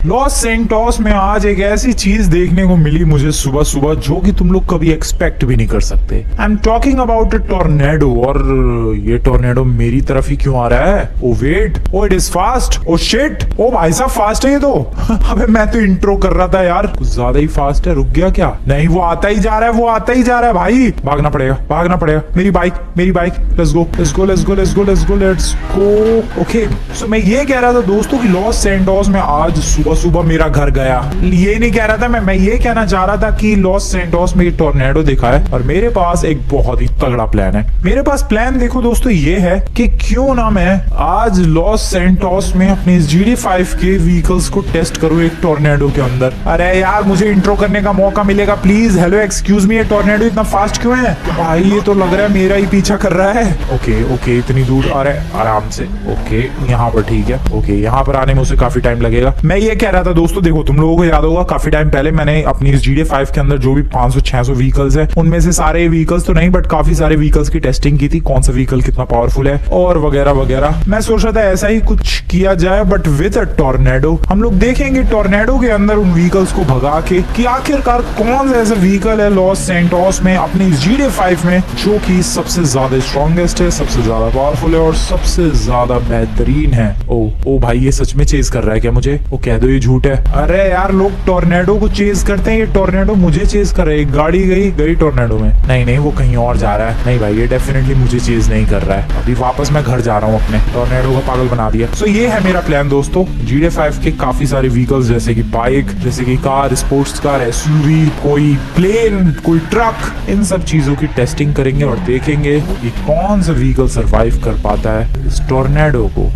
Los Santos में आज एक ऐसी चीज देखने को मिली मुझे सुबह सुबह जो कि तुम लोग कभी एक्सपेक्ट भी नहीं कर सकते। I am talking about a tornado. और ये टोर्नेडो मेरी तरफ ही क्यों आ रहा है? Oh wait, oh it is fast, oh shit, ओ भाई साहब फास्ट है ये तो। अबे मैं तो इंट्रो कर रहा था यार, कुछ ज्यादा ही फास्ट है। रुक गया क्या? नहीं, वो आता ही जा रहा है, वो आता ही जा रहा है भाई। भागना पड़ेगा, भागना पड़ेगा। मेरी बाइक, मेरी bike. Let's go, let's go, let's go, let's go, let's go, let's go. Okay, so मैं ये कह रहा था दोस्तों कि लॉस सेंटोस में आज सुबह सुबह मेरा घर गया। ये नहीं कह रहा था मैं ये कहना चाह रहा था कि लॉस सेंटोस में टोर्नेडो दिखा है और मेरे पास एक बहुत ही तगड़ा प्लान है। मेरे पास प्लान देखो दोस्तों ये है कि क्यों ना मैं आज लॉस सेंटोस में अपनी GT5 के व्हीकल्स को टेस्ट करूं एक टोर्नेडो के अंदर। अरे यार मुझे इंट्रो करने का मौका मिलेगा प्लीज। हेलो एक्सक्यूज मी, ये टोर्नेडो इतना फास्ट क्यों है भाई? ये तो लग रहा है मेरा ही पीछा कर रहा है। ओके ओके, इतनी दूर। अरे आराम से। ओके यहाँ पर ठीक है। ओके यहाँ पर आने में उसे काफी टाइम लगेगा। मैं ये कह रहा था दोस्तों, देखो तुम लोगों को याद होगा काफी टाइम पहले मैंने अपनी इस GT5 के अंदर जो भी 500-600 व्हीकल्स है उनमें से सारे व्हीकल्स तो नहीं बट काफी सारे व्हीकल्स की टेस्टिंग की थी, कौन सा व्हीकल कितना पावरफुल है और वगैरह वगैरह। मैं सोच रहा था ऐसा ही कुछ किया जाए बट विद अ टोर्नेडो। हम लोग देखेंगे टोर्नेडो के अंदर उन व्हीकल्स को भगा के कि आखिरकार कौन सा ऐसा व्हीकल है लॉस सेंटोस में अपनी GT5 में जो कि सबसे ज्यादा स्ट्रॉन्गेस्ट है, सबसे ज्यादा पावरफुल है और सबसे ज्यादा बेहतरीन है। ओ भाई ये सच में चेज कर रहा है क्या मुझे? वो कह दो ये झूठ है। अरे यार लोग टोर्नेडो को चेज करते हैं, ये टोर्नेडो मुझे चेज कर रहा है। गाड़ी गई टोर्नेडो में। नहीं वो कहीं और जा रहा है। नहीं भाई ये डेफिनेटली मुझे चेज नहीं कर रहा है। अभी वापस मैं घर जा रहा हूँ अपने। टोर्नेडो को पागल बना दिया। सो ये है मेरा प्लान दोस्तों। GT5 के काफी सारे व्हीकल्स जैसे कि बाइक, जैसे कि कार, स्पोर्ट्स कार, SUV, कोई प्लेन, कोई ट्रक, इन सब चीजों की टेस्टिंग करेंगे और देखेंगे कि कौन सा व्हीकल सरवाइव कर पाता है इस टोर्नेडो को।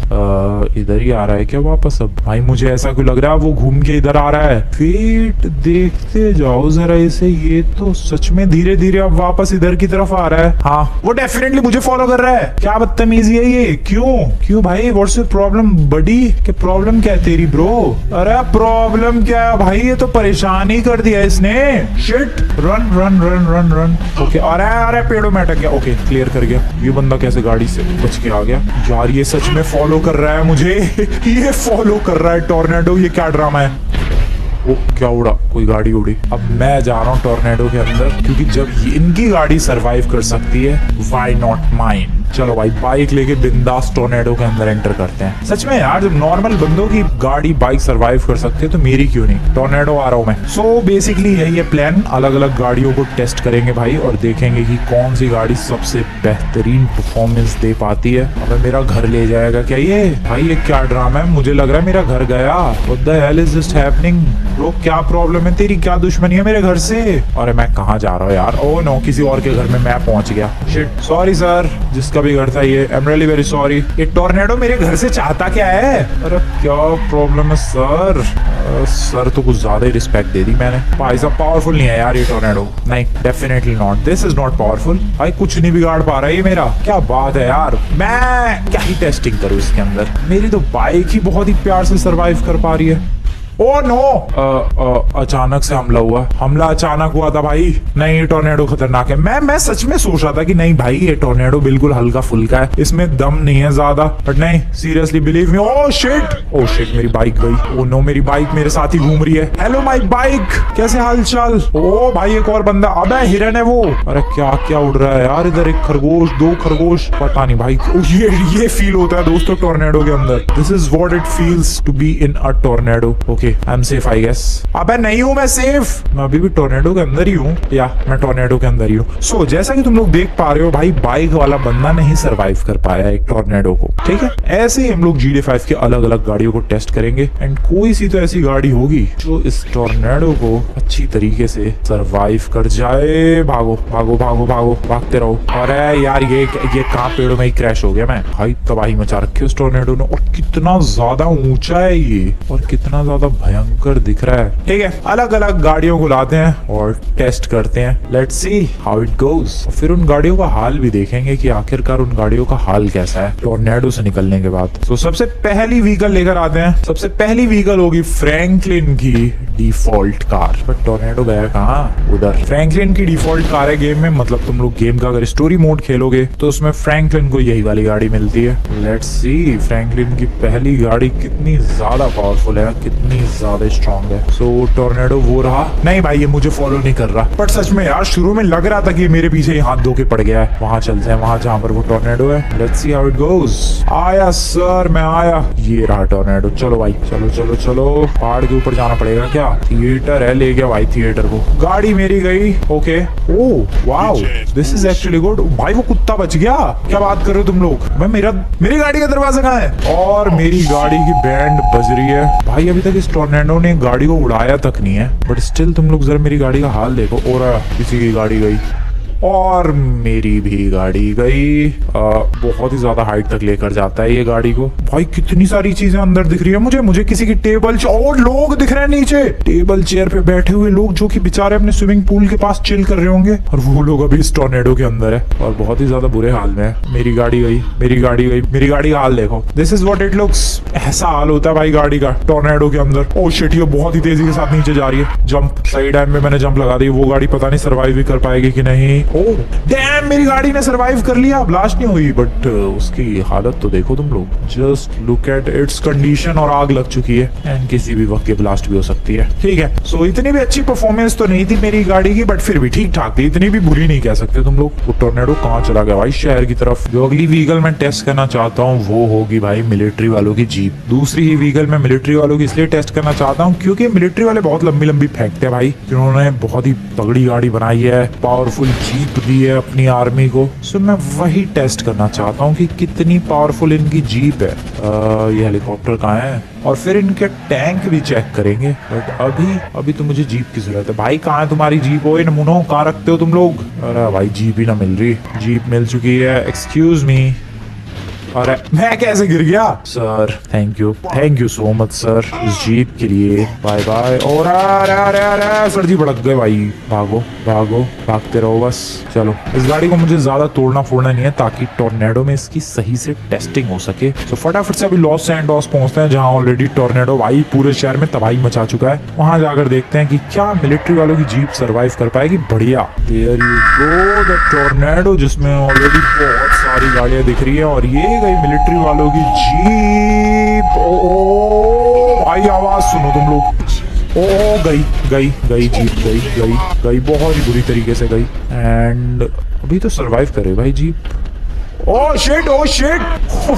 इधर ही आ रहा है क्या वापस? अब भाई मुझे ऐसा क्यों लग रहा है वो घूम के इधर आ रहा है। वेट, देखते जाओ जरा इसे। ये तो सच में धीरे धीरे अब वापस इधर की तरफ आ रहा है। हाँ वो डेफिनेटली मुझे फॉलो कर रहा है। क्या बदतमीजी है ये? क्यों भाई? व्हाट्स योर प्रॉब्लम बडी? के प्रॉब्लम क्या है तेरी ब्रो? अरे प्रॉब्लम क्या है भाई? ये तो परेशान ही कर दिया इसने। Shit, run run run run run. Okay अरे पेड़ों में अटक गया। ओके क्लियर कर गया। ये बंदा कैसे गाड़ी से बच के आ गया यार? ये सच में फॉलो कर रहा है मुझे। ये फॉलो कर रहा है टोर्नेडो। ये क्या ड्रामा है? वो क्या उड़ा? कोई गाड़ी उड़ी। अब मैं जा रहा हूँ टोर्नेडो के अंदर क्योंकि जब इनकी गाड़ी सरवाइव कर सकती है व्हाई नॉट माइन। चलो भाई बाइक लेके बिंदास टोर्नेडो के अंदर एंटर करते हैं। सच में यार जब नॉर्मल बंदों की गाड़ी बाइक सरवाइव कर सकती है तो मेरी क्यों नहीं? टोर्नेडो आ रहा हूँ मैं। सो बेसिकली यही है प्लान। अलग अलग गाड़ियों को टेस्ट करेंगे भाई और देखेंगे कि कौन सी गाड़ी सबसे बेहतरीन परफॉर्मेंस दे पाती है। अब मेरा घर ले जाएगा क्या ये? भाई ये क्या ड्रामा है? मुझे लग रहा है मेरा घर गया। What the hell is just happening? Bro क्या प्रॉब्लम है तेरी? क्या दुश्मनी है मेरे घर से? अरे मैं कहाँ जा रहा हूँ यार? ओह नो, किसी और के घर में मैं पहुंच गया। शिट, सॉरी सर, जिसका भी घर था ये। I am really very sorry. ये टोर्नेडो मेरे घर से चाहता क्या है? अरे क्या प्रॉब्लम है सर? सर तो कुछ ज्यादा ही रिस्पेक्ट दे दी मैंने। भाई साहब पावरफुल नहीं है यार ये टोर्नेडो। नहीं definitely not, this is not powerful. भाई कुछ नहीं बिगाड़ पा रहा है ये मेरा। क्या बात है यार? मैं क्या ही टेस्टिंग करूँ इसके अंदर? मेरी तो बाइक ही बहुत ही प्यार से सरवाइव कर पा रही है। ओह नो, अचानक से हमला हुआ। हमला अचानक हुआ था भाई। नहीं ये टोर्नेडो खतरनाक है। मैं सच में सोच रहा था कि नहीं भाई ये टोर्नेडो बिल्कुल हल्का फुल्का है, इसमें दम नहीं है ज्यादा। बट नहीं, seriously believe me. Oh shit मेरी बाइक गई। ओह नो, मेरी बाइक मेरे साथ ही घूम रही है। हेलो माय बाइक, कैसे हालचाल? ओह भाई एक और बंदा। अबे हिरन है वो। अरे क्या क्या उड़ रहा है यार? इधर एक खरगोश, 2 खरगोश, पता नहीं भाई। ये फील होता है दोस्तों टोर्नेडो के अंदर। This is what it feels to be in a tornado. Okay I am safe I guess. अबे नहीं हूँ मैं सेफ, मैं अभी भी टोर्नेडो के अंदर ही हूँ। या मैं टोर्नेडो के अंदर ही हूँ। सो जैसा कि तुम लोग देख पा रहे हो भाई, बाइक वाला बंदा नहीं सरवाइव कर पाया एक टोर्नेडो को। ठीक है, ऐसे ही हम लोग GT5 के अलग अलग गाड़ियों को टेस्ट करेंगे एंड कोई सी तो ऐसी गाड़ी होगी जो इस टोर्नेडो को अच्छी तरीके से सरवाइव कर जाए। भागो भागो भागो भागो, भागते रहो। अरे यार ये कहाँ पेड़ों में ही क्रैश हो गया मैं। भाई तबाही मचा रखी उस टोर्नेडो ने। और कितना ज्यादा ऊंचा है ये और कितना ज्यादा भयंकर दिख रहा है। ठीक है, अलग अलग गाड़ियों को लाते हैं और टेस्ट करते हैं। Let's see how it goes. फिर उन गाड़ियों का हाल भी देखेंगे कि आखिरकार उन गाड़ियों का हाल कैसा है टोर्नेडो से निकलने के बाद। तो सबसे पहली व्हीकल लेकर आते हैं। सबसे पहली व्हीकल होगी फ्रैंकलिन की डिफॉल्ट कार। पर टोर्नेडो गया कहाँ? उधर। फ्रैंकलिन की डिफॉल्ट कार है गेम में। मतलब तुम लोग गेम का अगर स्टोरी मोड खेलोगे तो उसमें फ्रैंकलिन को यही वाली गाड़ी मिलती है। लेट्स सी फ्रैंकलिन की पहली गाड़ी कितनी ज्यादा पावरफुल है, कितनी ज्यादा स्ट्रॉन्ग है। सो टोर्नेडो वो रहा नहीं भाई, ये मुझे फॉलो नहीं कर रहा। बट सच में यार शुरू में लग रहा था कि मेरे पीछे ही हाथ धो के पड़ गया है। वहां चलते हैं, वहां जहाँ पर वो टोर्नेडो है। Let's see how it goes. आया सर, मैं आया। ये रहा टोर्नेडो। चलो भाई, चलो चलो चलो। पहाड़ के ऊपर जाना पड़ेगा क्या? थिएटर है, ले गया भाई थिएटर को। गाड़ी मेरी गई। Okay, oh wow, this is actually good. भाई वो कुत्ता बच गया। क्या बात कर रहे हो तुम लोग? भाई मेरी गाड़ी का दरवाजा कहाँ है? और मेरी गाड़ी की बैंड बज रही है। भाई अभी तक इस टोर्नेडो ने गाड़ी को उड़ाया तक नहीं है, बट स्टिल तुम लोग जरा मेरी गाड़ी का हाल देखो। और किसी की गाड़ी गई और मेरी भी गाड़ी गई। बहुत ही ज्यादा हाइट तक लेकर जाता है ये गाड़ी को। भाई कितनी सारी चीजें अंदर दिख रही है मुझे किसी की टेबल और लोग दिख रहे हैं नीचे। टेबल चेयर पे बैठे हुए लोग जो कि बेचारे अपने स्विमिंग पूल के पास चिल कर रहे होंगे, और वो लोग अभी इस टोर्नेडो के अंदर है और बहुत ही ज्यादा बुरे हाल में है। मेरी गाड़ी गई, मेरी गाड़ी गई, मेरी गाड़ी का हाल देखो। This is what it looks. ऐसा हाल होता है भाई गाड़ी का टोर्नेडो के अंदर। ओह शिट, ये बहुत ही तेजी के साथ नीचे जा रही है। जंप, सही टाइम में मैंने जंप लगा दी। वो गाड़ी पता नहीं सर्वाइव भी कर पाएगी कि नहीं। ओह डैम, मेरी गाड़ी ने सरवाइव कर लिया। ब्लास्ट नहीं हुई, बट उसकी हालत तो देखो तुम लोग। Just look at its condition. और आग लग चुकी है एंड किसी भी वक्त ये ब्लास्ट भी हो सकती है। ठीक है, सो इतनी भी अच्छी परफॉर्मेंस तो नहीं थी मेरी गाड़ी की, बट फिर भी ठीक ठाक थी। इतनी भी बुरी नहीं कह सकते तुम लोग। वो टोर्नेडो कहाँ चला गया भाई? शहर की तरफ। जो अगली व्हीकल मैं टेस्ट करना चाहता हूँ वो होगी भाई मिलिट्री वालों की जीप। दूसरी ही व्हीकल मैं मिलिट्री वालों की इसलिए टेस्ट करना चाहता हूँ क्योंकि मिलिट्री वाले बहुत लंबी लंबी फेंकते हैं भाई। जिन्होंने बहुत ही तगड़ी गाड़ी बनाई है, पावरफुल जीप दी है अपनी आर्मी को। सो मैं वही टेस्ट करना चाहता हूँ कि कितनी पावरफुल इनकी जीप है। ये हेलीकॉप्टर कहाँ है? और फिर इनके टैंक भी चेक करेंगे। बट अभी तो मुझे जीप की जरूरत है। भाई कहाँ है तुम्हारी जीप? ओ नमूनों, कहाँ रखते हो तुम लोग? अरे भाई जीप ही ना मिल रही। जीप मिल चुकी है। Excuse me. अरे मैं कैसे गिर गया? Sir thank you so much sir इस जीप के लिए। Bye bye. और अरे सर जी भड़क गए भाई। भागो भागो, भागते रहो बस। चलो, इस गाड़ी को मुझे ज्यादा तोड़ना फोड़ना नहीं है ताकि टोर्नेडो में इसकी सही से टेस्टिंग हो सके। तो फटाफट से अभी लॉस सैंटोस पहुंचते हैं जहाँ ऑलरेडी टोर्नेडो भाई पूरे शहर में तबाही मचा चुका है। वहां जाकर देखते हैं कि क्या मिलिट्री वालों की जीप सर्वाइव कर पाएगी। बढ़िया, there you go the tornado, जिसमें ऑलरेडी बहुत सारी गाड़ियां दिख रही है। और ये गई मिलिट्री वालों की जीप। ओ भाई आवाज सुनो तुम लोग। ओ गई जीप, गई बहुत ही बुरी तरीके से गई। एंड अभी तो सरवाइव करे भाई जीप। ओ शिट ओ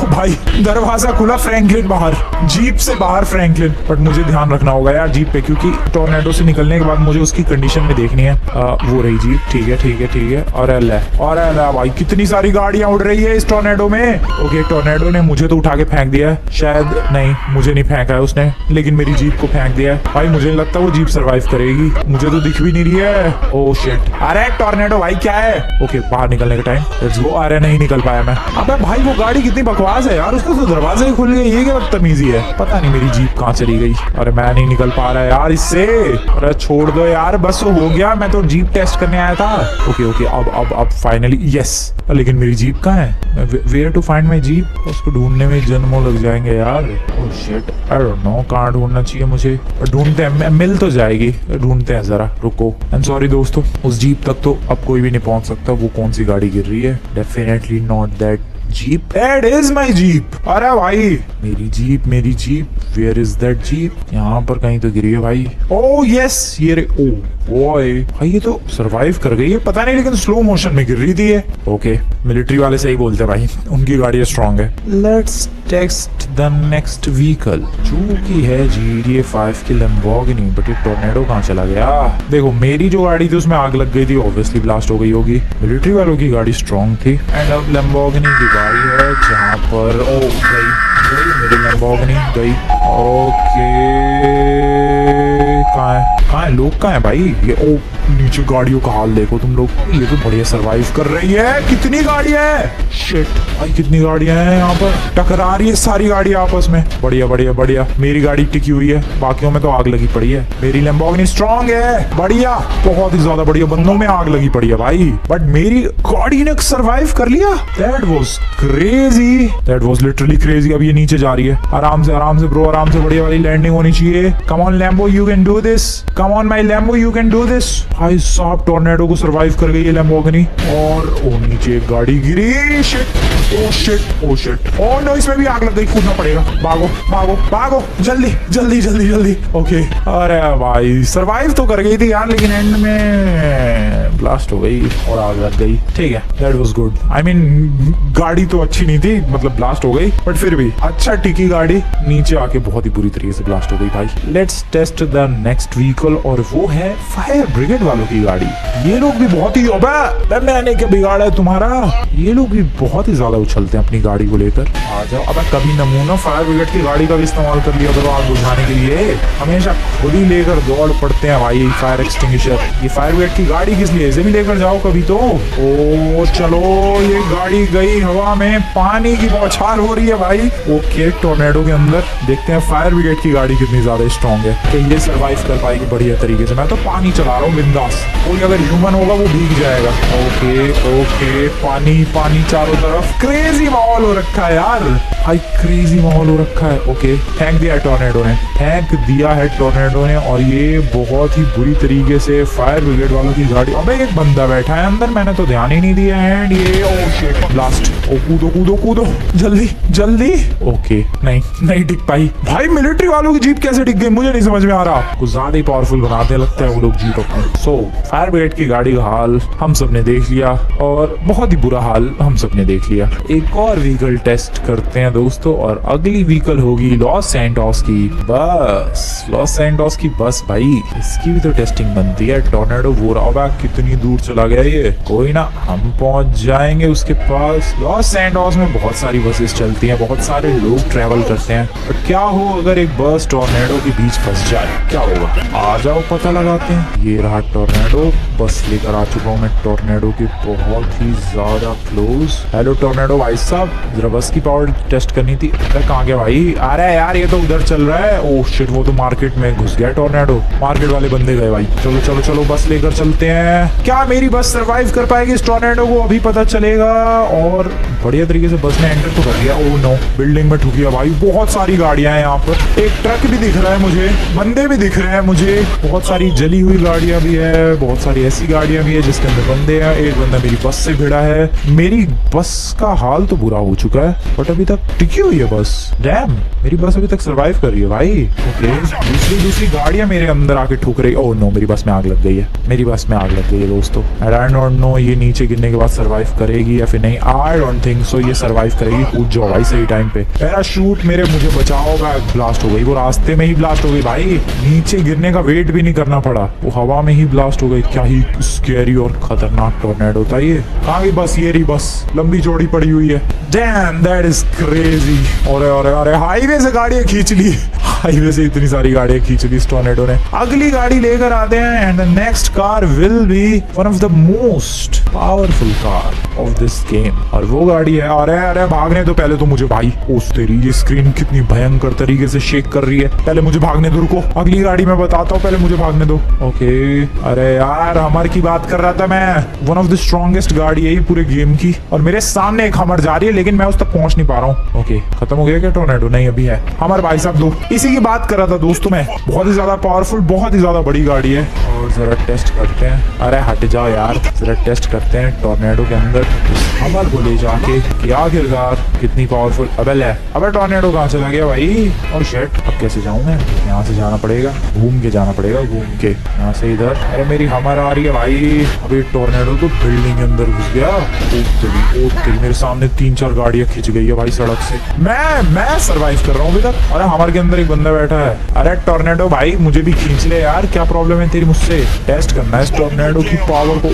भाई दरवाजा खुला, फ्रैंकलिन बाहर, जीप से बाहर फ्रैंकलिन। बट मुझे ध्यान रखना होगा यार जीप पे, क्योंकि टोर्नेडो से निकलने के बाद मुझे उसकी कंडीशन में देखनी है। वो रही जीप। ठीक है। और अल्लाह भाई कितनी सारी गाड़ियां उड़ रही है इस टोर्नेडो में। ओके, टोर्नेडो ने मुझे तो उठा के फेंक दिया है। शायद नहीं, मुझे नहीं फेंका है उसने, लेकिन मेरी जीप को फेंक दिया है। भाई मुझे नहीं लगता वो जीप सर्वाइव करेगी। मुझे तो दिख भी नहीं रही है। ओ शिट, अरे टोर्नेडो भाई क्या है? ओके, बाहर निकलने का टाइम। Let's go. अरे नहीं निकल पाया मैं। अबे भाई वो गाड़ी कितनी बकवास है यार, उसका तो दरवाजा ही खुल गया। ये क्या बदतमीजी है? पता नहीं मेरी जीप कहाँ चली गई। अरे मैं नहीं निकल पा रहा यार इससे। अरे छोड़ दो यार, बस हो गया। मैं तो जीप टेस्ट करने आया था। ओके, अब फाइनली यस। लेकिन मेरी जीप कहाँ है? Where to find my jeep? उसको ढूंढने में जन्मों लग जाएंगे यार। Oh shit, I don't know कहाँ ढूंढना चाहिए मुझे। ढूंढते हैं, मिल तो जाएगी। ढूंढते हैं जरा, रुको। आई एम सॉरी दोस्तों, उस जीप तक तो अब कोई भी नहीं पहुंच सकता। वो कौन सी गाड़ी गिर रही है? Definitely not that jeep. That is my jeep. अरे भाई मेरी jeep, where is that jeep? यहाँ पर कहीं तो गिरी है भाई। ओह यस, ये रे। ओ बॉय, भाई ये तो सरवाइव कर गई है। पता नहीं, लेकिन स्लो मोशन में गिर रही थी ये। ओके, मिलिट्री वाले सही बोलते हैं भाई, उनकी गाड़ी स्ट्रॉन्ग है। Let's test the next vehicle, जो की है GTA 5 की लैम्बोर्गिनी। बट ये टोर्नेडो कहाँ चला गया? देखो मेरी जो गाड़ी थी उसमें आग लग गई थी, ऑब्वियसली ब्लास्ट हो गई होगी। मिलिट्री वालों की गाड़ी स्ट्रॉन्ग थी। एंड अब लैम्बोर्गिनी की गाड़ी है जहाँ पर गई मेरी लैम्बोर्गिनी गई। ओके, कहाँ है लोग? कहाँ है भाई ये? ओ नीचे गाड़ियों का हाल देखो तुम लोग। ये तो बढ़िया सरवाइव कर रही है। कितनी गाड़ियां हैं? शिट भाई कितनी गाड़ियां हैं यहाँ पर, टकरा रही है सारी गाड़ी आपस में। बढ़िया। मेरी गाड़ी टिकी हुई है, बाकियों में तो आग लगी पड़ी है। मेरी लैम्बोर्गिनी स्ट्रॉन्ग है। बढ़िया, बहुत ही ज्यादा बढ़िया। बंदों में आग लगी पड़ी है भाई, बट मेरी गाड़ी ने सरवाइव कर लिया। That was crazy, that was literally crazy. अब ये नीचे जा रही है। आराम से ब्रो, आराम से। बढ़िया वाली लैंडिंग होनी चाहिए। Come on Lambo, you can do this. Come on my Lambo, you can do this. भाई साहब टॉर्नेडो को सरवाइव कर गई है लैम्बोर्गिनी। और ओ नीचे एक गाड़ी गिरी। Shit oh shit oh shit oh no, इसमें भी आग लग गई, कूदना पड़ेगा। भागो भागो भागो जल्दी जल्दी जल्दी जल्दी। ओके अरे भाई सरवाइव तो कर गई थी यार, लेकिन एंड में ब्लास्ट हो गई और आग लग गई। ठीक है that was good. I mean गाड़ी तो अच्छी नहीं थी, मतलब ब्लास्ट हो गई, बट फिर भी अच्छा टिकी गाड़ी। नीचे आके बहुत ही बुरी तरीके से ब्लास्ट हो गई भाई। Let's test the next vehicle, और वो है फायर ब्रिगेड वालों की गाड़ी। ये लोग भी बहुत ही, अबे मैंने क्या बिगाड़ा है तुम्हारा? ये लोग भी बहुत ही ज्यादा उछलते हैं अपनी गाड़ी को लेकर। आ जाओ। अब कभी नमूना फायर ब्रिगेड की गाड़ी का भी इस्तेमाल कर लिया करो आग बुझाने के लिए। हमेशा खुद ही लेकर दौड़ पड़ते हैं भाई फायर एक्सटिंग्विशर। ये फायर ब्रिगेड की गाड़ी किस लिए? इसे भी लेकर जाओ कभी तो। ओ चलो, ये गाड़ी गई हवा में, पानी की बौछार हो रही है भाई। ओके टोर्नेडो के अंदर देखते हैं फायर ब्रिगेड की गाड़ी कितनी ज्यादा स्ट्रॉन्ग है कि ये सरवाइव कर पाएगी बढ़िया तरीके से। मैं तो पानी चला रहा हूँ बिंदास, कोई अगर ह्यूमन होगा वो भीग जाएगा। ओके ओके पानी पानी चारों तरफ, क्रेजी माहौल हो रखा है यार भाई, क्रेजी माहौल हो रखा है। ओके फेंक दिया टोर्नेडो ने, फेंक दिया है टोर्नेडो ने, और ये बहुत ही बुरी तरीके से फायर ब्रिगेड वालों की गाड़ी। अबे एक बंदा बैठा है अंदर, मैंने तो ध्यान ही नहीं दिया। एंड ये ओ शिट ब्लास्ट। ओ कूदो कूदो कूदो जल्दी जल्दी। ओके नहीं नहीं टिक पाई भाई। मिलिट्री वालों की जीप कैसे टिक गई मुझे नहीं समझ में आ रहा। कुछ ज्यादा ही पावरफुल बनाते लगता है वो लोग जीप अपनी। सो फायर ब्रिगेड की गाड़ी का हाल हम सब ने देख लिया, और बहुत ही बुरा हाल हम सब ने देख लिया। एक और व्हीकल टेस्ट करते हैं दोस्तों, और अगली व्हीकल होगी लॉस सैंटोस की बस। लॉस सैंटोस की बस भाई, इसकी भी तो टेस्टिंग बनती है। टोर्नेडो वो रहा, कितनी दूर चला गया ये। कोई ना, हम पहुंच जाएंगे उसके पास। लॉस सैंटोस में बहुत सारी बसेस चलती हैं, बहुत सारे लोग ट्रेवल करते हैं, बट क्या हो अगर एक बस टोर्नेडो के बीच फंस जाए, क्या होगा? आ जाओ पता लगाते हैं। ये रहा टोर्नेडो, बस लेकर आ चुका हूँ मैं टोर्नेडो के बहुत ही ज्यादा क्लोज। हेलो टोर्नेडो भाई साहब, जरा बस की पावर टेस्ट करनी थी। अरे कहाँ गया भाई? आ रहा है यार, ये तो उधर चल रहा है। ओह शिट, वो तो मार्केट में घुस गया टोर्नेडो। मार्केट वाले बंदे गए भाई। चलो चलो चलो बस लेकर चलते हैं। क्या मेरी बस सरवाइव कर पाएगी इस टोर्नेडो को? अभी पता चलेगा। और बढ़िया तरीके से बस ने एंटर तो कर दिया। ओह नो, बिल्डिंग में ठुक गया भाई। बहुत सारी गाड़ियां हैं यहाँ पर, एक ट्रक भी दिख रहा है मुझे, बंदे भी दिख रहे हैं मुझे, बहुत सारी जली हुई गाड़ियां भी है, बहुत सारी ऐसी गाड़ियां भी है जिसके अंदर बंदे हैं। एक बंदा मेरी बस से भिड़ा है। मेरी बस का हाल तो बुरा हो चुका है, बट अभी तक टिकी हुई है बस। डैम, मेरी बस अभी तक सरवाइव कर रही है भाई। ओके, दूसरी गाड़ियां मेरे अंदर आके ठुक रही। ओह नो, मेरी बस में आग लग गई है। मेरी बस में आग लग गई है दोस्तों। आई डोंट नो ये नीचे गिरने के बाद सरवाइव करेगी या फिर नहीं। आई डोंट थिंक सो ये सरवाइव करेगी। कूद जाओ भाई सही टाइम पे। पैराशूट मेरे, मुझे बचाओगा। ब्लास्ट हो गई, वो रास्ते में ही ब्लास्ट हो गई भाई। नीचे गिरने का वेट भी नहीं करना पड़ा, वो हवा में ही ब्लास्ट हो गई। क्या ही स्कैरी और खतरनाक टोर्नेडो था ये। कहाँ गई बस? ये रही बस, लंबी चौड़ी पड़ी हुई है। Dam, that is crazy. अरे हाईवे से गाड़ियां खींच ली, हाईवे से इतनी सारी गाड़ियां खींच ली इस टोर्नेडो ने। अगली गाड़ी लेकर आते हैं, and the next car will be one of the most powerful car of this game. और वो गाड़ी है, अरे भागने दो पहले तो मुझे भाई। उस तेरी ये स्क्रीन कितनी भयंकर तरीके से शेक कर रही है। पहले मुझे भागने दो, रुको, अगली गाड़ी मैं बताता हूँ, पहले मुझे भागने दो। ओके, अरे यार हमर की बात कर रहा था मैं। वन ऑफ द स्ट्रॉन्गेस्ट गाड़ी है ये पूरे गेम की, और मेरे सामने एक हमर जा रही है, लेकिन मैं उस तक पहुंच नहीं पा रहा हूँ। ओके, खत्म हो गया क्या टोर्नेडो? नहीं, अभी है। हमर भाई साहब दो, इसी की बात कर रहा था दोस्तों मैं। बहुत ही ज्यादा पावरफुल, बहुत ही ज्यादा बड़ी गाड़ी है। और जरा टेस्ट करते हैं। अरे हट जाओ यार, जरा टेस्ट करते हैं टोर्नेडो के अंदर हमर को ले जाके कि आखिरकार कितनी पावरफुल। अबे टोर्नेडो कहाँ चला गया भाई? और शिट, अब कैसे जाऊं मैं? यहाँ से जाना पड़ेगा, घूम के जाना पड़ेगा, घूम के यहाँ से इधर। अरे मेरी हमर आ रही है भाई। अभी टोर्नेडो तो बिल्डिंग के अंदर घुस गया। मेरे सामने 3-4 गाड़ियां खिंच गई है भाई सड़क से। मैं सरवाइव कर रहा हूँ अभी तक। अरे हमर के अंदर एक बंदा बैठा है। अरे टोर्नेडो भाई मुझे भी खींच ले यार, क्या प्रॉब्लम है तेरी मुझसे? टेस्ट करना है इस टोर्नेडो की पावर को।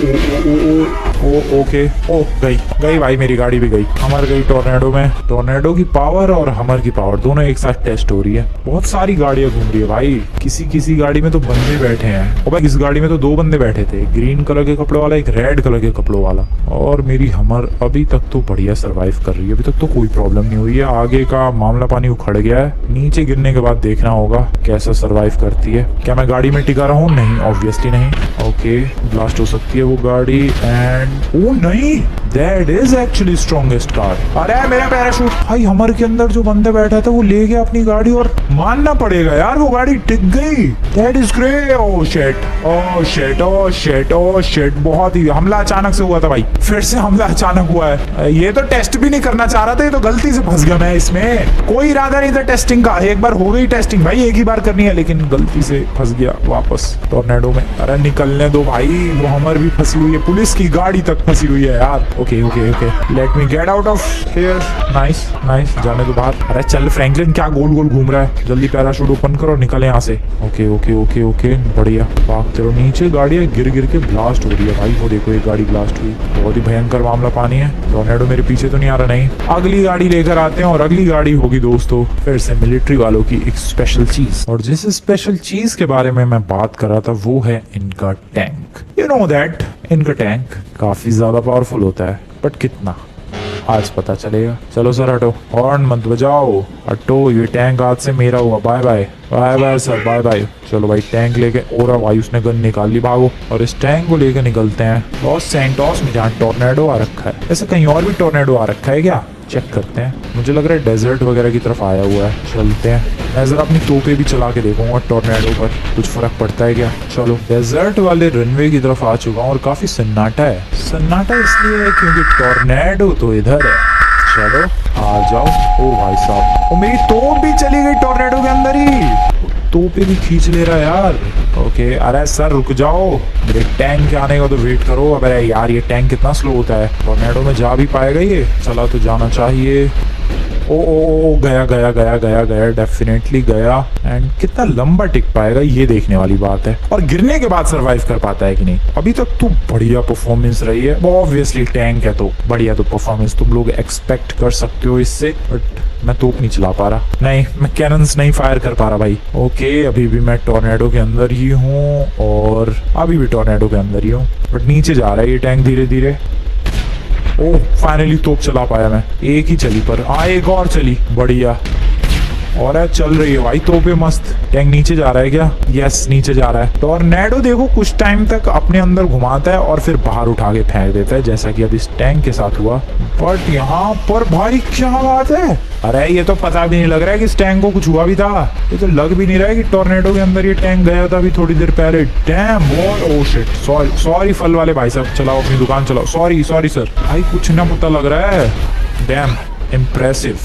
ओके, ओ गई भाई, मेरी गाड़ी भी गई। हमर गई टोर्नेडो में। टोर्नेडो की पावर और हमर की पावर दोनों एक साथ टेस्ट हो रही है। बहुत सारी गाड़ियां घूम रही है भाई। किसी गाड़ी में तो बंदे बैठे हैं। और भाई इस गाड़ी में तो 2 बंदे बैठे थे, ग्रीन कलर के कपड़ों वाला, एक रेड कलर के कपड़ों वाला। और मेरी हमर अभी तक तो बढ़िया सरवाइव कर रही है, अभी तक तो कोई प्रॉब्लम नहीं हुई है। आगे का मामला पानी उखड़ गया है, नीचे गिरने के बाद देखना होगा कैसा सरवाइव करती है। क्या मैं गाड़ी में टिका रहा हूँ? नहीं, ऑब्वियसली नहीं। ओके, ब्लास्ट हो सकती है वो गाड़ी। एंड ओ नहीं, that is actually strongest car. अरे मेरा पैराशूट भाई, हमर के अंदर जो बंदा बैठा था वो ले गया अपनी गाड़ी, और मानना पड़ेगा यार वो गाड़ी टिक गई। That is great. Oh shit, oh shit, oh shit, oh shit. बहुत ही हमला अचानक से हुआ था भाई, फिर से हमला अचानक हुआ है। ये तो टेस्ट भी नहीं करना चाह रहा था, ये तो गलती से फंस गया मैं इसमें। कोई इरादा नहीं था टेस्टिंग का, एक बार हो गई टेस्टिंग भाई, एक ही बार करनी है, लेकिन गलती से फंस गया वापस टोर्नेडो में। अरे निकलने दो भाई, वो हमर भी फंसी हुई है, पुलिस की गाड़ी तक फंसी हुई है यार। Okay okay okay, let me get out of here. Nice nice, जाने दो बाहर। अरे चल फ्रैंकलिन, क्या गोल गोल घूम रहा है, जल्दी पैराशूट ओपन करो, निकले यहाँ से। ओके ओके ओके ओके, बढ़िया। भागते रहो, नीचे गाड़ियाँ गिर गिर के ब्लास्ट हो रही है भाई, वो देखो एक गाड़ी ब्लास्ट हुई। बहुत ही भयंकर मामला पानी है। टोर्नेडो मेरे पीछे तो नहीं आ रहा, नहीं। अगली गाड़ी लेकर आते हैं, और अगली गाड़ी होगी दोस्तों फिर से मिलिट्री वालों की एक स्पेशल चीज। और जिस स्पेशल चीज के बारे में मैं बात कर रहा था वो है इनका टैंक। यू नो दैट इनका टैंक काफी ज्यादा पावरफुल होता है, बट कितना आज पता चलेगा। चलो सर हटो, हॉर्न मत बजाओ, हटो, ये टैंक आज से मेरा हुआ। Bye bye bye bye sir, bye bye. चलो भाई टैंक लेके, और भाई उसने गन निकाल ली, भागो। और इस टैंक को लेके निकलते हैं लॉस सैंटोस में, जहाँ टोर्नेडो आ रखा है। ऐसे कहीं और भी टोर्नेडो आ रखा है क्या, चेक करते हैं। मुझे लग रहा है डेजर्ट वगैरह की तरफ आया हुआ है, चलते हैं। मैं जरा अपनी तोपे भी चला के देखूंगा टोर्नेडो पर, कुछ फर्क पड़ता है क्या। चलो डेजर्ट वाले रनवे की तरफ आ चुका हूँ, और काफी सन्नाटा है। सन्नाटा इसलिए है क्योंकि टोर्नेडो तो इधर है। चलो आ जाओ। ओ भाई साहब, मेरी तोप भी चली गई टोर्नेडो के अंदर ही, तोपे भी खींच ले रहा है यार। ओके, अरे सर रुक जाओ, मेरे टैंक के आने का तो वेट करो। अब यार ये टैंक कितना स्लो होता है, टोर्नेडो में जा भी पाएगा ये, चला तो जाना चाहिए। ओ गया गया गया गया गया, डेफिनेटली गया। एंड कितना लंबा टिक पाएगा ये देखने वाली बात है, और गिरने के बाद सरवाइव कर पाता है कि नहीं। अभी तक तो बढ़िया परफॉर्मेंस रही है, ऑब्वियसली टैंक है तो बढ़िया तो परफॉर्मेंस तुम लोग एक्सपेक्ट कर सकते हो इससे। बट मैं तोप नहीं चला पा रहा, नहीं मैं कैनन्स नहीं फायर कर पा रहा भाई। ओके, अभी भी मैं टोर्नेडो के अंदर ही हूँ, और अभी भी टोर्नेडो के अंदर ही हूँ, बट नीचे जा रहा है ये टैंक धीरे धीरे। ओह फाइनली तोप चला पाया मैं, एक ही चली पर, हाँ एक और चली, बढ़िया। और चल रही है भाई तोपे मस्त। टैंक नीचे जा रहा है क्या, यस नीचे जा रहा है। टोर्नेडो देखो कुछ टाइम तक अपने अंदर घुमाता है और फिर बाहर उठा के फेंक देता है, जैसा कि अब इस टैंक के साथ हुआ। बट यहाँ पर भाई क्या बात है, अरे ये तो पता भी नहीं लग रहा है कि इस टैंक को कुछ हुआ भी था। ये तो लग भी नहीं रहा है कि टोर्नेडो के अंदर ये टैंक गया था अभी थोड़ी देर पहले। Dam, oh shit, sorry sorry फल वाले भाई साहब, चलाओ अपनी दुकान चलाओ। सॉरी सॉरी सर भाई, कुछ ना पता लग रहा है। Dam, impressive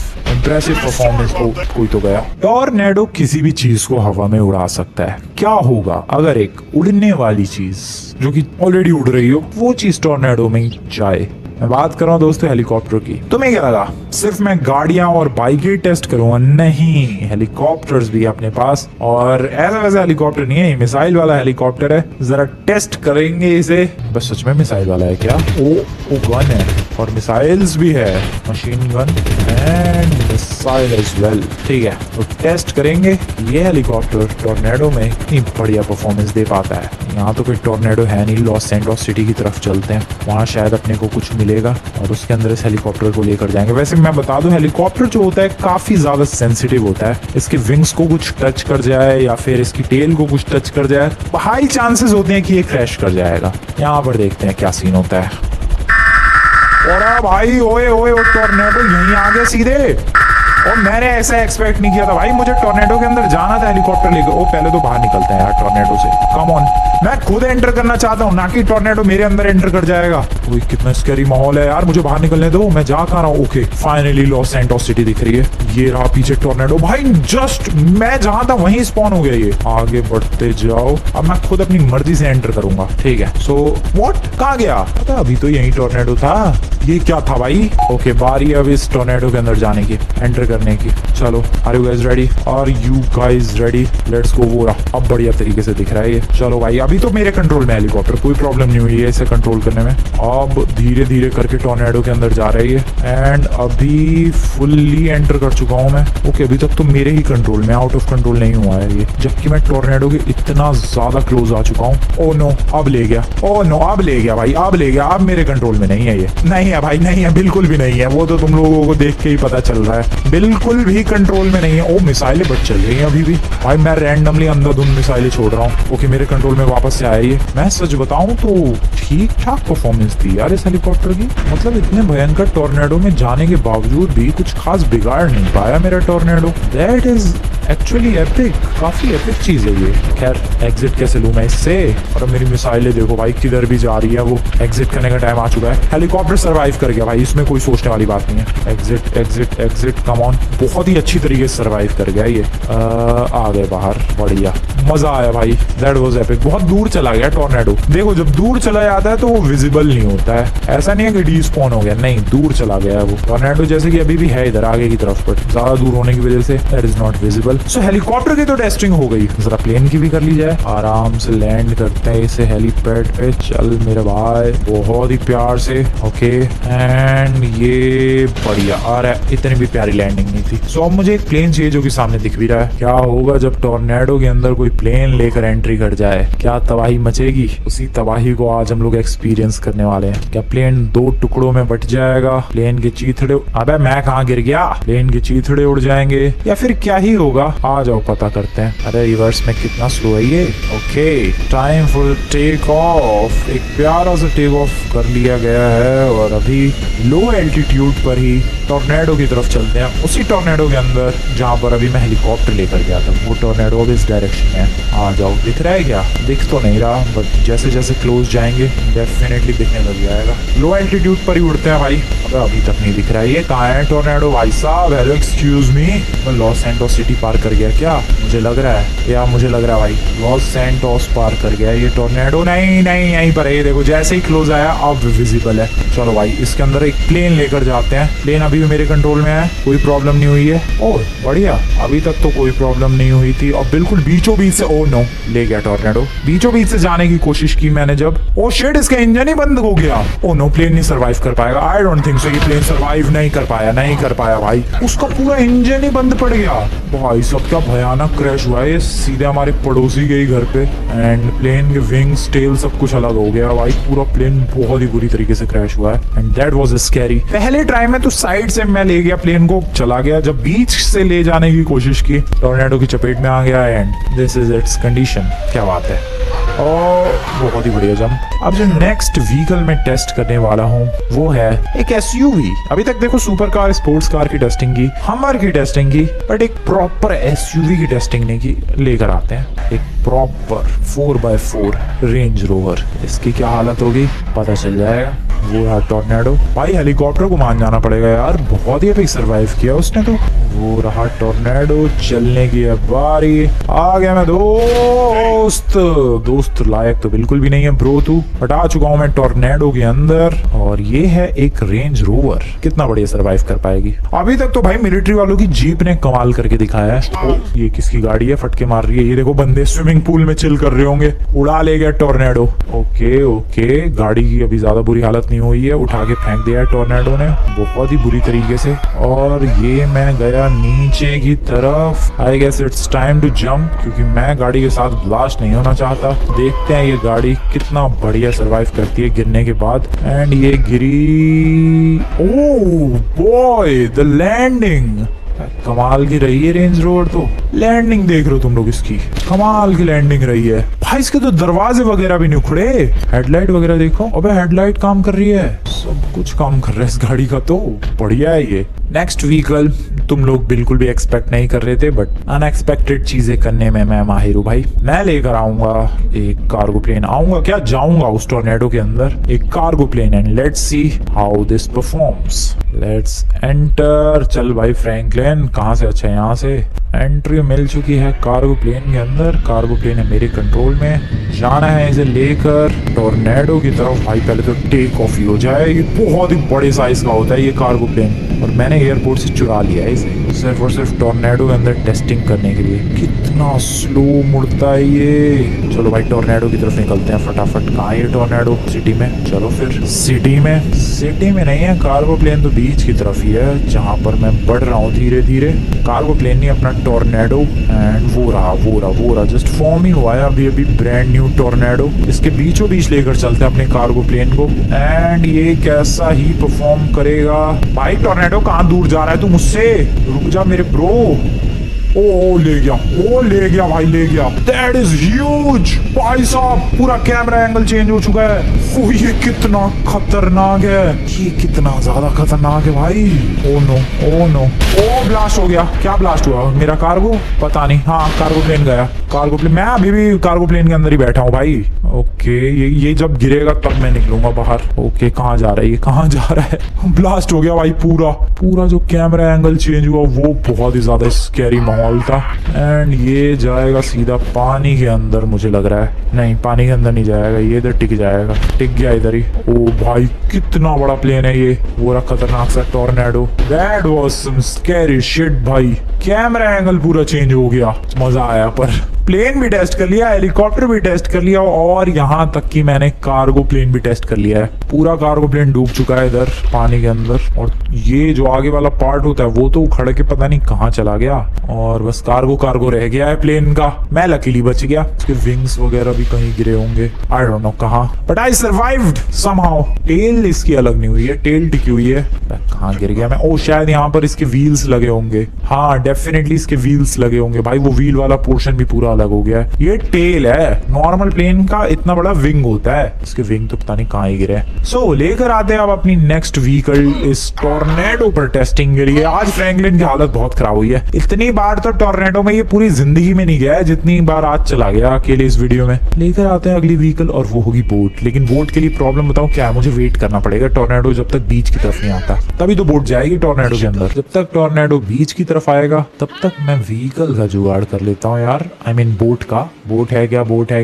performance. कोई तो गया। टोर्नेडो किसी भी चीज को हवा में उड़ा सकता है। क्या होगा अगर एक उड़ने वाली चीज जो कि ऑलरेडी उड़ रही हो, वो चीज टोर्नेडो में जाए। मैं बात कर रहा हूँ दोस्तों हेलीकॉप्टर की। तुम्हें क्या लगा सिर्फ मैं गाड़ियां और बाइकें टेस्ट करूंगा? नहीं, हेलीकॉप्टर्स भी है अपने पास, और ऐसा वैसा हेलीकॉप्टर नहीं है, मिसाइल वाला हेलीकॉप्टर है। जरा टेस्ट करेंगे इसे। बस सच में मिसाइल वाला है क्या? ओ गन है, और मिसाइल्स भी है, machine gun and missile as well. ठीक है, तो टेस्ट करेंगे ये हेलीकॉप्टर टोर्नेडो में इतनी बढ़िया परफॉर्मेंस दे पाता है। यहाँ तो कोई टोर्नेडो है नहीं, लॉस सैंटोस सिटी की तरफ चलते हैं, वहाँ शायद अपने को कुछ मिलेगा और उसके अंदर इस हेलीकॉप्टर को लेकर जाएंगे। वैसे मैं बता दूं, हेलीकॉप्टर जो होता है काफी ज्यादा सेंसिटिव होता है। इसके विंग्स को कुछ टच कर जाए या फिर इसकी टेल को कुछ टच कर जाए, हाई चांसेस होते हैं कि ये क्रैश कर जाएगा। यहाँ पर देखते हैं क्या सीन होता है। और भाई ओए ओए, टोर्नेडो यहीं आ गया सीधे, और मैंने ऐसा एक्सपेक्ट नहीं किया था भाई। मुझे टोर्नेडो के अंदर जाना था हेलीकॉप्टर लेकर। ओ पहले तो बाहर निकलते हैं यार टोर्नेडो से, कम ऑन। मैं खुद एंटर करना चाहता हूँ, ना कि टोर्नेडो मेरे अंदर एंटर कर जाएगा। ओए कितना स्कैरी माहौल है यार, मुझे बाहर निकलने दो, मैं जा कहाँ रहा हूँ। Okay finally Los Santos city दिख रही है, ये रहा पीछे टोर्नेडो। भाई जस्ट मैं जहाँ था वहीं स्पॉन हो गया ये। आगे बढ़ते जाओ, अब मैं खुद अपनी मर्जी से एंटर करूंगा। ठीक है, सो व्हाट, कहाँ गया? पता अभी तो यही टोर्नेडो था, ये क्या था भाई? ओके बारी अब इस टोर्नेडो के अंदर जाने की, एंटर करने की। चलो, are you guys ready? Are you guys ready? Let's go. वो रहा, अब बढ़िया तरीके से दिख रहा है ये। चलो भाई, अभी तो मेरे कंट्रोल में हेलीकॉप्टर, कोई प्रॉब्लम नहीं हुई है इसे कंट्रोल करने में। अब धीरे धीरे करके टोर्नेडो के अंदर जा रही है, एंड अभी फुल्ली एंटर कर चुका हूँ मैं। ओके, अभी तक तो मेरे ही कंट्रोल में, आउट ऑफ कंट्रोल नहीं हुआ है ये, जबकि मैं टोर्नेडो के इतना ज्यादा क्लोज आ चुका हूँ। ओ नो, अब ले गया। ओ नो, अब ले गया भाई, अब ले गया। अब मेरे कंट्रोल में नहीं है ये, नहीं है भाई, नहीं है, बिल्कुल भी नहीं है। वो तो तुम लोगों को देख के ही पता चल रहा है, बिल्कुल भी कंट्रोल में नहीं है। ओ मिसाइलें बच चल रही हैं अभी भी भाई, मैं रैंडमली अंधाधुंध मिसाइलें छोड़ रहा हूँ। ओके मेरे कंट्रोल में वापस से आया ये। मैं सच बताऊं तो ठीक ठाक परफॉर्मेंस थी यार इस हेलीकॉप्टर की। मतलब इतने भयंकर टॉर्नेडो में जाने के बावजूद भी कुछ खास बिगाड़ नहीं पाया मेरा tornado. That is actually epic, काफी एपिक चीज है ये। खैर एग्जिट कैसे लूं मैं इससे? और मेरी मिसाइलें देखो भाई किधर भी जा रही है। वो एग्जिट करने का टाइम आ चुका है। हेलीकॉप्टर सर्वाइव कर गया भाई, इसमें कोई सोचने वाली बात नहीं है। Exit exit exit, come on. बहुत ही अच्छी तरीके से सर्वाइव कर गया ये। आ गए बाहर, बढ़िया, मजा आया भाई। That was epic. बहुत दूर चला गया टॉर्नेडो। देखो जब दूर चला जाता है तो वो विजिबल नहीं होता है। ऐसा नहीं है कि डीस्पॉन हो गया, नहीं, दूर चला गया है वो टॉर्नेडो। जैसे कि अभी भी है इधर आगे की तरफ, बट ज्यादा दूर होने की वजह say that is not visible. So helicopter की तो टेस्टिंग हो गई, जरा प्लेन की भी कर ली जाए। आराम से लैंड करते हैं इसे हेलीपैड पे। चल मेरे भाई, बहुत ही प्यार से। ओके एंड ये बढ़िया आ रहा है। इतनी भी प्यारी लैंडिंग नहीं थी। सो अब मुझे एक प्लेन चाहिए जो कि सामने दिख भी रहा है। क्या होगा जब टॉर्नेडो के अंदर कोई प्लेन लेकर एंट्री कर जाए? क्या तबाही मचेगी? उसी तबाही को आज हम लोग एक्सपीरियंस करने वाले हैं। क्या प्लेन 2 टुकड़ों में बट जाएगा? प्लेन के चीथड़े, अबे मैं कहाँ गिर गया? प्लेन के चीथड़े उड़ जाएंगे या फिर क्या ही होगा? आ जाओ पता करते हैं। अरे रिवर्स में कितना स्लो है ये। Okay time for take off. एक प्यारा सा टेक ऑफ कर लिया गया है और अभी लो एल्टीट्यूड पर ही टॉर्नेडो की तरफ चलते हैं। उसी टॉर्नेडो के अंदर जहाँ पर अभी मैं हेलीकॉप्टर लेकर गया था, वो टॉर्नेडो अब इस डायरेक्शन में है। आ जाओ। दिख रहा है क्या? दिख तो नहीं रहा, बट जैसे जैसे क्लोज जाएंगे डेफिनेटली दिखने लग जाएगा। लो एल्टीट्यूड पर ही उड़ते हैं भाई। अभी तक नहीं दिख रहा है। ये कहाँ है टॉर्नेडो भाई साहब? हेलो एक्सक्यूज मी, मैं लॉस सैंटोस सिटी पार कर गया क्या? मुझे लग रहा है, या मुझे लग रहा है भाई लॉस सैंटोस पार कर गया ये टॉर्नेडो। नहीं नहीं, यहीं पर है। ये देखो जैसे ही क्लोज आया अब विजिबल है। चलो भाई इसके अंदर एक प्लेन लेकर जाते हैं। प्लेन अभी भी मेरे कंट्रोल में है, कोई प्रॉब्लम नहीं हुई है। ओह बढ़िया, अभी तक तो कोई प्रॉब्लम नहीं हुई थी। और बिल्कुल बीचों बीच से, ओ नो, ले गया टॉर्नेडो। बीचों बीच से जाने की कोशिश की मैंने जब, ओ शिट, इसका इंजन ही बंद हो गया। ओ नो, प्लेन नहीं सर्वाइव कर पाएगा। आई डोंट थिंक सो ये प्लेन सर्वाइव नहीं कर पाया भाई। उसका पूरा इंजन ही बंद पड़ गया भाई। सब क्या भयानक क्रैश हुआ है। ये सीधे हमारे पड़ोसी के ही घर पे। एंड प्लेन के विंग्स, टेल सब कुछ अलग हो गया भाई। पूरा प्लेन बहुत ही बुरी तरीके से क्रैश हुआ है। And that was scary. पहले ट्राई में तो साइड से मैं ले गया प्लेन को, चला गया। जब बीच से ले जाने की कोशिश की, टॉर्नेडो की चपेट में आ गया। And this is it's condition. क्या बात है। और बहुत ही बढ़िया जंप। अब जो नेक्स्ट व्हीकल में टेस्ट करने वाला हूँ वो है एक एसयूवी। अभी तक देखो सुपर कार, स्पोर्ट्स कार की टेस्टिंग की, हमर की टेस्टिंग की, बट एक प्रॉपर एसयूवी की टेस्टिंग नहीं की। लेकर आते हैं एक प्रॉपर 4x4 रेंज रोवर। इसकी क्या हालत होगी पता चल जाएगा। वो रहा टॉर्नेडो भाई। हेलीकॉप्टर को मान जाना पड़ेगा यार, बहुत ही अभी सर्वाइव किया उसने तो। वो रहा टॉर्नेडो, चलने की है बारी। आ गया मैं दोस्त लायक तो बिल्कुल भी नहीं है ब्रो तू, बट आ चुका हूं मैं टॉर्नेडो के अंदर। और ये है एक रेंज रोवर, कितना बढ़िया सर्वाइव कर पाएगी। अभी तक तो भाई मिलिट्री वालों की जीप ने कमाल करके दिखाया है। ये किसकी गाड़ी है? फटके मार रही है। ये देखो बंदे स्विमिंग पूल में चिल कर रहे होंगे। उड़ा ले गया टॉर्नेडो। ओके गाड़ी की अभी ज्यादा बुरी हालत नहीं हुई है, उठा के फेंक दिया है टॉर्नेडो ने बहुत ही बुरी तरीके से। और ये मैं गया नीचे की तरफ। I guess it's time to jump, क्योंकि मैं गाड़ी के साथ ब्लास्ट नहीं होना चाहता। देखते हैं ये गाड़ी कितना बढ़िया सरवाइव करती है गिरने के बाद। एंड ये गिरी। ओह बॉय, द लैंडिंग कमाल की रही है। रेंज रोवर तो लैंडिंग देख रहे हो तुम लोग, इसकी कमाल की लैंडिंग रही है भाई। इसके तो दरवाजे वगैरह भी नहीं उखड़े। हेडलाइट वगैरह देखो, अबे हेडलाइट काम कर रही है, सब कुछ काम कर रहा है इस गाड़ी का तो। बढ़िया है ये। नेक्स्ट व्हीकल तुम लोग बिल्कुल भी एक्सपेक्ट नहीं कर रहे थे, बट अनएक्सपेक्टेड चीजें करने में मैं माहिर हूँ भाई। मैं लेकर आऊंगा एक कार्गो प्लेन। आऊंगा क्या, जाऊंगा उस टॉर्नेडो के अंदर एक cargo plane. And let's see how this performs. Let's enter. चल भाई फ्रैंकलिन, कहाँ से? अच्छा यहाँ से एंट्री मिल चुकी है कार्गो प्लेन के अंदर। कार्गो प्लेन है मेरे कंट्रोल में। जाना है इसे लेकर टॉर्नेडो की तरफ। भाई पहले तो टेक ऑफ ही हो जाए। ये बहुत ही बड़े साइज का होता है ये कार्गो प्लेन, और मैंने एयरपोर्ट से चुरा लिया है इसे सिर्फ और सिर्फ टॉर्नेडो के अंदर टेस्टिंग करने के लिए। कितना स्लो मुड़ता है ये। चलो भाई टॉर्नेडो की तरफ निकलते हैं फटाफट। कहाँ है ये टॉर्नेडो? सिटी में। चलो फिर सिटी में नहीं है कार्गो प्लेन तो बीच की तरफ ही है, जहाँ पर मैं बढ़ रहा हूँ धीरे धीरे। कार्गो प्लेन नहीं, अपना टॉर्नेडो। एंड वो रहा जस्ट फॉर्म ही हुआ है अभी ब्रांड न्यू टॉर्नेडो। इसके बीचों बीच लेकर चलते हैं अपने कार्गो प्लेन को। एंड ये कैसा ही परफॉर्म करेगा भाई। टॉर्नेडो कहाँ दूर जा रहा है तू मुझसे? रुक रुक जा मेरे ब्रो। ओ ले गया भाई, ले गया। दैट इज ह्यूज भाई साहब, पूरा कैमरा एंगल चेंज हो चुका है। ओ ये कितना खतरनाक है, ये कितना ज्यादा खतरनाक है भाई। ओ नो ओ नो, ओ ब्लास्ट हो गया। क्या ब्लास्ट हुआ? मेरा कार्गो? पता नहीं। हाँ कार्गो प्लेन गया, कार्गो प्लेन। मैं अभी भी कार्गो प्लेन के अंदर ही बैठा हूँ भाई। ओके ये जब गिरेगा तब मैं निकलूंगा बाहर। ओके कहाँ जा रहा है ये, कहाँ जा रहा है? ब्लास्ट हो गया भाई, पूरा जो कैमरा एंगल चेंज हुआ वो बहुत ही ज्यादा स्कैरी माहौल था। एंड ये जाएगा सीधा पानी के अंदर, मुझे लग रहा है। नहीं पानी के अंदर नहीं जाएगा, ये इधर टिक जाएगा। टिक गया इधर ही। ओ भाई कितना बड़ा प्लेन है ये, पूरा खतरनाक सा tornado. That was some scary shit भाई। कैमरा एंगल पूरा चेंज हो गया, मजा आया। पर प्लेन भी टेस्ट कर लिया, हेलीकॉप्टर भी टेस्ट कर लिया, और यहाँ तक कि मैंने कार्गो प्लेन भी टेस्ट कर लिया है। पूरा कार्गो प्लेन डूब चुका है इधर पानी के अंदर। और ये जो आगे वाला पार्ट होता है वो तो उखड़ के पता नहीं कहाँ चला गया, और बस कार्गो रह गया है प्लेन का। मैं लकीली बच गया। उसके विंग्स वगैरह भी कहीं गिरे होंगे, आई डोंट नो कहाँ, but I survived somehow. Tail इसकी अलग नहीं हुई है, टेल टिकी हुई है। कहाँ गिर गया मैं? ओ शायद यहाँ पर इसके व्हील्स लगे होंगे। हाँ डेफिनेटली इसके व्हील्स लगे होंगे भाई, वो व्हील वाला पोर्शन भी पूरा अलग हो गया है। ये टेल है, नॉर्मल प्लेन का इतना बड़ा विंग होता है, इसके विंग तो पता नहीं कहाँ ही गिरे। सो लेकर आते हैं अब अपनी नेक्स्ट व्हीकल इस टॉर्नेडो पर टेस्टिंग के लिए। आज फ्रैंकलिन की हालत बहुत खराब हुई है। इतनी बार तो टॉर्नेडो में ये पूरी जिंदगी में नहीं गया है जितनी बार आज चला गया अकेले इस वीडियो में। लेकर आते हैं अगली व्हीकल, और वो होगी बोट। लेकिन बोट के लिए प्रॉब्लम बताऊं क्या है, मुझे वेट करना पड़ेगा टॉर्नेडो जब तक बीच की तरफ नहीं आता, तभी तो बोट जाएगी टॉर्नेडो के अंदर। जब तक टॉर्नेडो बीच की तरफ आएगा तब तक मैं व्हीकल का जुगाड़ कर लेता हूँ यार। आई मीन बोट का। बोट है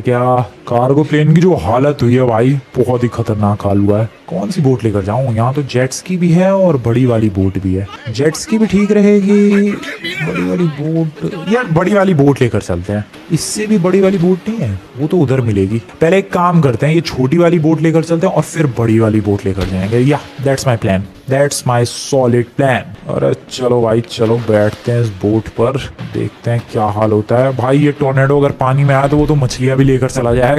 क्या? कार्गो प्लेन की जो हालत हुई है भाई, बहुत ही खतरनाक हाल हुआ है। कौन सी बोट लेकर जाऊं? यहाँ तो जेट्स की भी है और बड़ी वाली बोट भी है। जेट्स की भी ठीक रहेगी, बड़ी वाली बोट यार, बड़ी वाली बोट लेकर चलते हैं। इससे भी बड़ी वाली बोट नहीं है, वो तो उधर मिलेगी। पहले एक काम करते हैं, ये छोटी वाली बोट लेकर चलते हैं और फिर बड़ी वाली बोट लेकर जाएंगे। या that's my plan, that's my solid plan. अरे चलो भाई चलो, बैठते हैं इस बोट पर, देखते हैं क्या हाल होता है। भाई ये टॉर्नेडो अगर पानी में आया तो वो तो मछलियां भी लेकर चला जाएगा।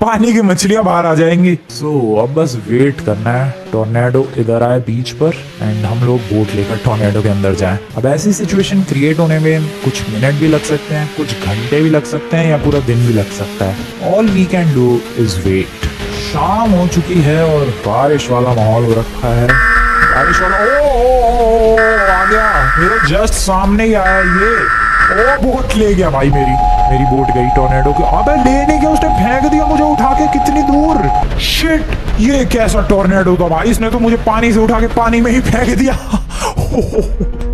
पानी की मछलियां बाहर आ जाएंगी। सो अब बस वेट करना है टॉर्नेडो इधर आए बीच पर, एंड हम लोग बोट लेकर टॉर्नेडो के अंदर जाएं। अब ऐसी सिचुएशन क्रिएट होने में कुछ मिनट भी लग सकते हैं, कुछ घंटे भी लग सकते हैं, या पूरा दिन भी लग सकता है। All we can do is wait. शाम हो चुकी है और बारिश वाला माहौल हो रखा है। बारिश वाला ओ आ गया मेरे जस्ट सामने ही आया ये। ओ बोट ले गया भाई, मेरी बोट गई टॉर्नेडो की। अबे लेने गया, उसने फेंक दिया मुझे उठा के कितनी दूर। शिट, ये कैसा टॉर्नेडो था भाई, इसने तो मुझे पानी से उठा के पानी में ही फेंक दिया।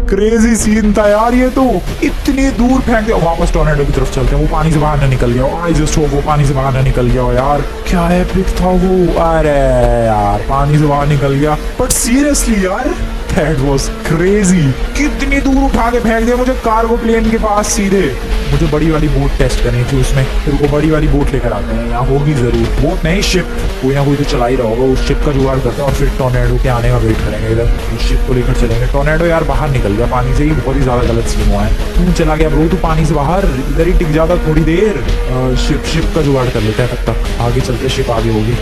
क्रेजी सीन था यार ये तो, इतनी दूर फेंक दिया। वापस टॉर्नेडो की तरफ चलते हैं, वो पानी से बाहर ना निकल गया। आई जस्ट होप वो पानी से बाहर ना निकल गया हो यार। क्या एपिक था वो। अरे यार पानी से बाहर निकल गया, बट सीरियसली यार दैट वाज क्रेजी। कितनी दूर उठा के फेंक दिया मुझे कार्गो प्लेन के पास सीधे। मुझे बड़ी वाली बोट टेस्ट करनी थी उसमें, फिर वो बड़ी वाली बोट लेकर आते हैं। यहाँ होगी जरूर बोट, नहीं शिप, कोई ना कोई तो चला ही रहा होगा। उस शिप का जुगाड़ करते हैं और फिर टॉर्नेडो के आने का वेट करेंगे। इधर उस शिप को लेकर चलेंगे। टॉर्नेडो यार बाहर निकल गया पानी से ही, बहुत ही ज्यादा गलत सीन हुआ है। तू चला गया ब्रो, तू पानी से बाहर, इधर ही टिक जाता थोड़ी देर। शिप का जुगाड़ कर लेते हैं, तब तक आगे चलते शिप आगे होगी।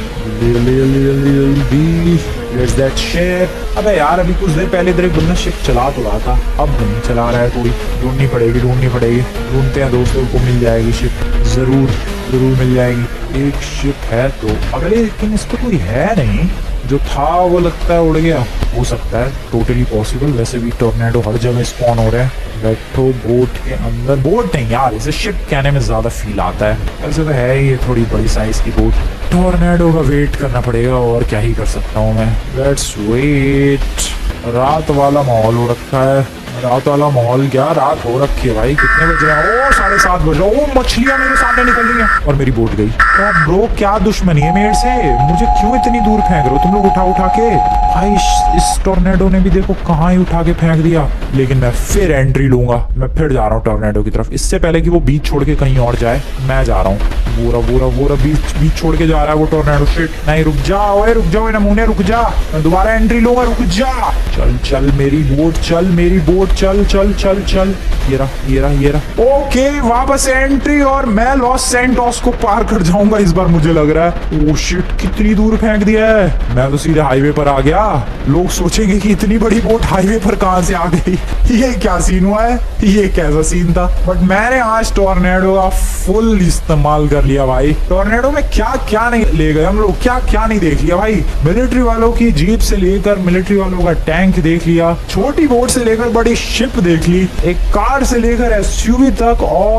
That ship। अबे यार अभी कुछ देर पहले इधर एक बंदा शिप चला तो रहा था, अब नहीं चला रहा है कोई। ढूंढनी पड़ेगी। ढूंढते हैं दोस्तों को, मिल जाएगी शिप, जरूर मिल जाएगी। एक शिप है तो, अबे लेकिन इस पर कोई है नहीं। जो था वो लगता है उड़ गया, हो सकता है, टोटली पॉसिबल। वैसे भी टॉर्नेडो हर जगह स्पॉन हो रहा है। बैठो बोट के अंदर, बोट नहीं यार, इसे शिप कहने में ज्यादा फील आता है। वैसे तो है ये थोड़ी बड़ी साइज की बोट। टॉर्नेडो का वेट करना पड़ेगा, और क्या ही कर सकता हूँ मैं। Let's wait. रात वाला माहौल हो रखा है। रात वाला माहौल क्या, रात हो रखी है भाई। कितने बज रहे हैं? ओ 7:30 बज रहा है। ओ मछलियां मेरे सामने निकल रही हैं और मेरी बोट गई। ब्रो क्या दुश्मनी है मेरे से, मुझे क्यों इतनी दूर फेंक रहे हो तुम लोग उठा के। भाई इस टॉर्नेडो ने भी देखो कहाँ ही उठा के फेंक दिया। लेकिन मैं फिर एंट्री लूंगा, मैं फिर जा रहा हूँ टॉर्नेडो की तरफ। इससे पहले कि वो बीच छोड़ के कहीं और जाए, मैं जा रहा हूँ। बोरा बीच छोड़ के जा रहा है वो टॉर्नेडो। शिट, नहीं रुक जाओ नमूने, रुक जा, मैं दोबारा एंट्री लूंगा, रुक जा। चल मेरी बोट चल, ये रहा। ओके, वापस एंट्री और मैं लॉस सैंटोस को पार कर जाऊंगा इस बार मुझे लग रहा है। ओ शिट, कितनी दूर फेंक दिया है। मैं तो सीधे हाईवे पर आ गया। लोग सोचेंगे कि इतनी बड़ी बोट हाईवे पर कहां से आ गई। ये क्या सीन हुआ है, ये कैसा सीन था। बट मैंने आज टॉर्नेडो का फुल इस्तेमाल कर लिया भाई। टॉर्नेडो में क्या क्या नहीं ले गए हम लोग, क्या क्या नहीं देख लिया भाई। मिलिट्री वालों की जीप से लेकर मिलिट्री वालों का टैंक देख लिया, छोटी बोट से लेकर बड़ी शिप देख ली, एक कार से लेकर एसयूवी तक, और